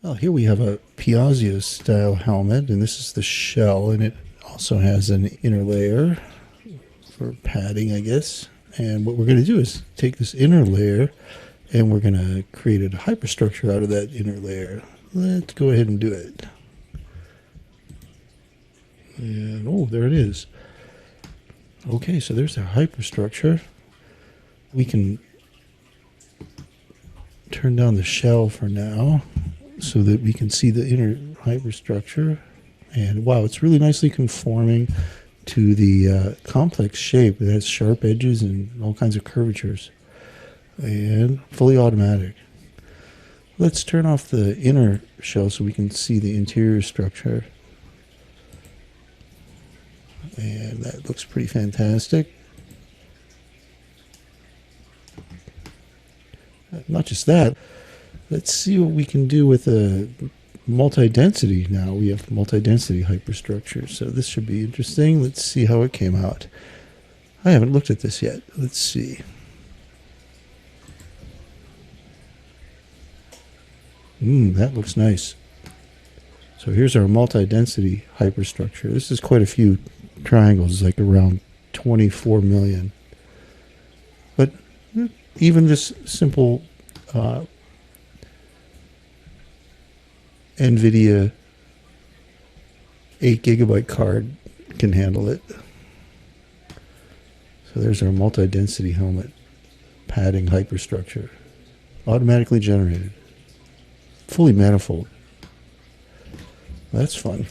Well, here we have a Piaggio style helmet, and this is the shell, and it also has an inner layer for padding, I guess. And what we're going to do is take this inner layer and we're going to create a hyperstructure out of that inner layer. Let's go ahead and do it. And oh, there it is. Okay, so there's our hyperstructure. We can turn down the shell for now so that we can see the inner hyperstructure. And wow, it's really nicely conforming to the complex shape. It has sharp edges and all kinds of curvatures. And fully automatic. Let's turn off the inner shell so we can see the interior structure. And that looks pretty fantastic. Not just that, let's see what we can do with a multi-density now. We have multi-density hyperstructure, so this should be interesting. Let's see how it came out. I haven't looked at this yet. Let's see. That looks nice. So here's our multi-density hyperstructure. This is quite a few triangles, like around 24 million. But even this simple NVIDIA 8 gigabyte card can handle it. So there's our multi-density helmet padding hyperstructure. Automatically generated. Fully manifold. That's fun.